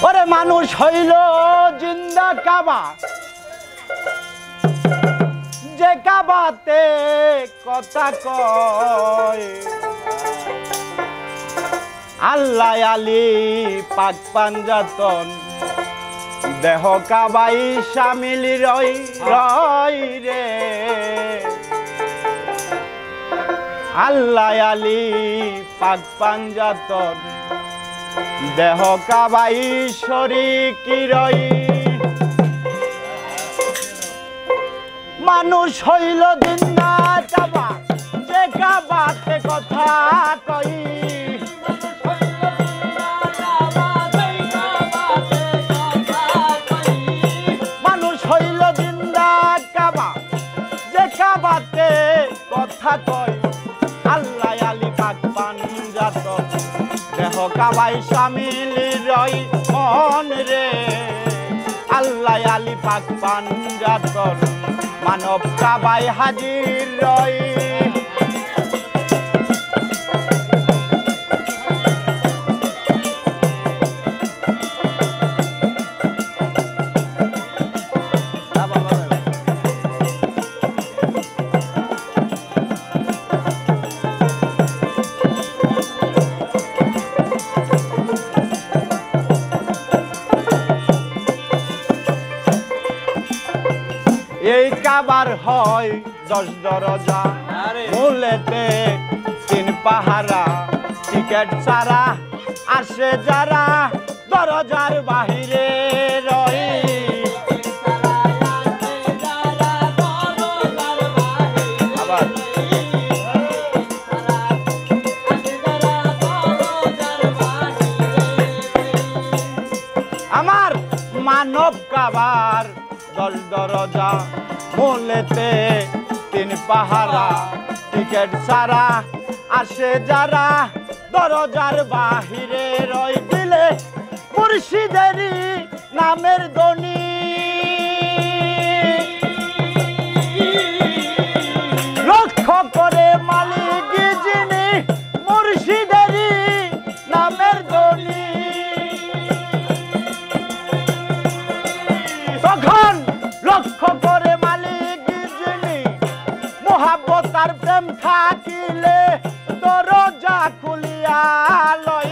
ওরে মানুষ হইল জিন্দা কাবা, যে কাবাতে কথা কয় আল্লাহ আলী পাক পাঞ্জাতন, দেহ কাবাই শামিল রই রই রে। আল্লাহ আলী পাক পাঞ্জাতন, দেহ কাবাই শরীকি রই। মানুষ হইল জিন্দা কাবা, যে কাবাতে কথা কই মানুষ হইল জিন্দা কাবা, যে কাবাতে কথা কই আল্লাহ আলী পাক পাঞ্জাতন, দেহ কাবাই শামিল রই মন রে। আল্লাহ আলী পাক পাঞ্জাতন, মানব কাবাই হাজির রই। এই কাবার হয় 10 দরজা, মূলেতে 3 পাহারা, টিকেট ছাড়া আসে যারা দরজার বাহিরে রই। আমার মানব কাবার 10 দরজা, মূলেতে 3 পাহারা, টিকেট ছাড়া আসে যারা দরজার বাহিরে রই। দিলে মুর্শিদেরই নামের ধ্বনি, লক্ষ্য করে মালিক যিনি মুর্শিদেরই নামের ধ্বনি। তখন লক্ষ্য করে মালিক যিনি, মোহাব্বতার প্রেম থাকিলে দরজা খুলিয়া লই।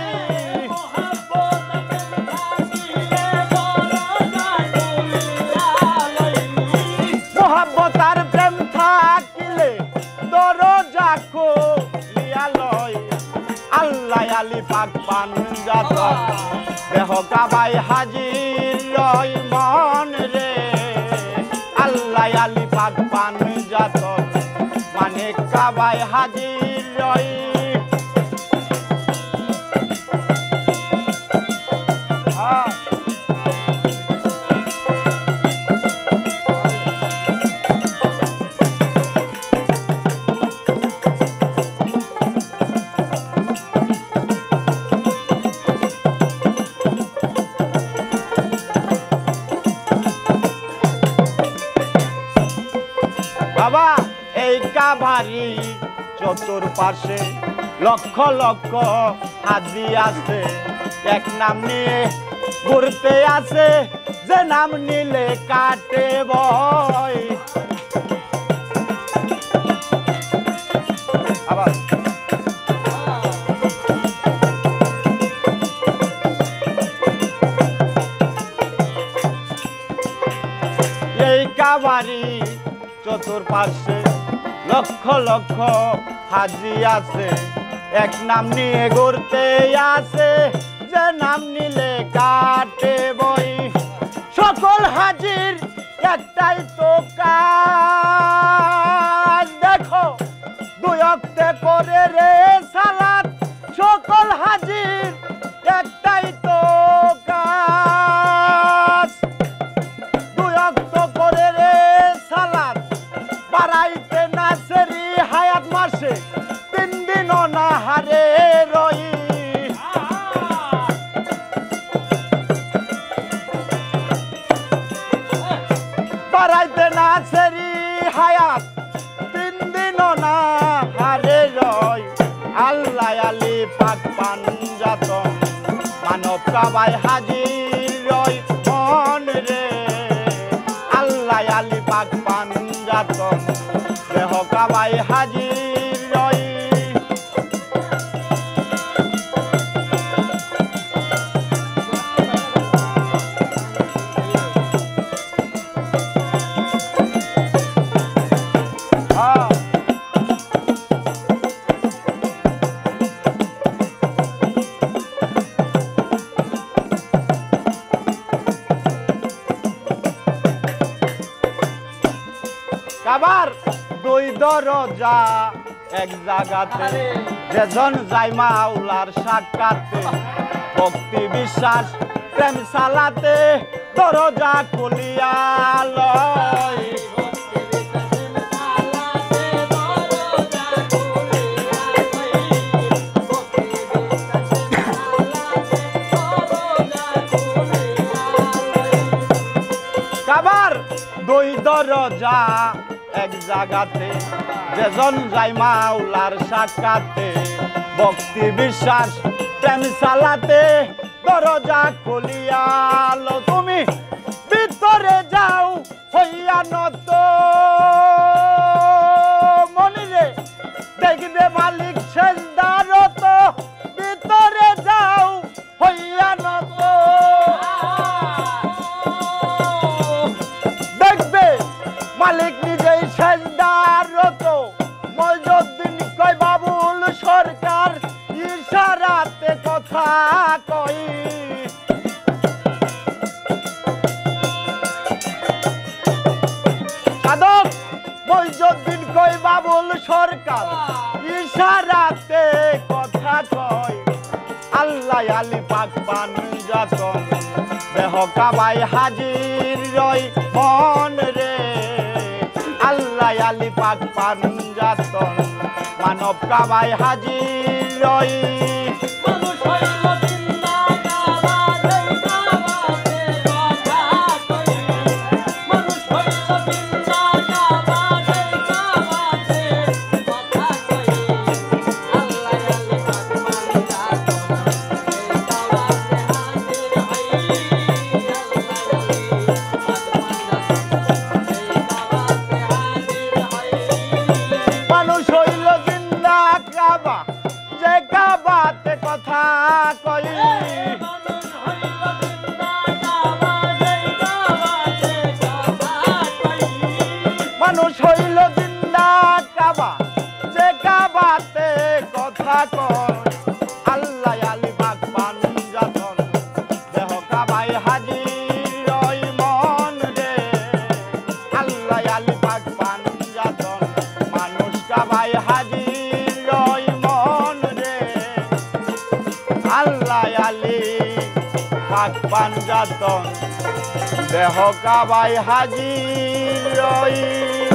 মোহাব্বতার প্রেম থাকিলে দরজা খুলিয়া লই। আল্লাহ আলী পাক পাঞ্জাতন, দেহ কাবাই হাজির রই মন রে। আল্লাহ আলী পাক পাঞ্জাতন, মানে কাবাই হাজির রই। বাবা এই কাবারি চতুর্পাশে লক্ষ লক্ষ হাজি আছে, এক নাম নিয়ে ঘুরতে আছে, যে নাম নিলে কাটে ভয়। আবার এই কাবারি চতুর্পাশে লক্ষ লক্ষ হাজি আছে, এক নাম নিয়ে ঘুরতে আছে, যে নাম নিলে কাটে বই। সকল হাজির একটাই তো কাজ, দেখো 2 ওয়াক্তে করে রে সালাত। সকল হাজির একটাই তো কাজ, 2 ওয়াক্ত করে রে সালাত। বাড়াইতে না সেরি হায়াত মাসে 3 দিন না হারে রই। বাড়াইতে না সেরি হায়াত 3 দিন না হারে রই। আল্লাহ আলী পাক পাঞ্জাতন, মানব কাবাই হাজির আবার দুই দরজা এক জায়গাতে যেজন যায় মাওলার সাক্ষাতে ভক্তি বিশ্বাস প্রেম সালাতে দরজা খুলিয়া লয় আবার দুই দরজা এক জায়গাতে যেজন যায় মাওলার সাক্ষাতে ভক্তি বিশ্বাস প্রেম সালাতে দরজা খুলিয়া লো তুমি ভিতরে যাও হইয়া নত মনিরে দেখবে মালিক সেজদারত ভিতরে যাও হইয়া নত দেখবে মালিক নিজেই সেজদারত মইজুদ্দিন কয় বাবুল সরকার ইশারাতে কথা কই সাধক মইজুদ্দিন কয় বাবুল সরকার ইশারাতে কথা কয় আল্লাহ আলী পাক পান যাতন দেহ কাবাই হাজির রই মন রে আল্লাহ আলী পাক পান যাতন মানব কাবাই হাজির রই কথা কই মানুষ হইল জিন্দা কাবা যে কাবাতে কথা কয় আল্লাহ আলী পাক পান যাতন দেহ কাবাই হাজির ওই মন রে আল্লাহ আলী পাক পান যাতন মানুষ কাবাই হাজির ওই মন রে আল্লাহ আলী পাক পান যাতন দেহ কাবাই হাজির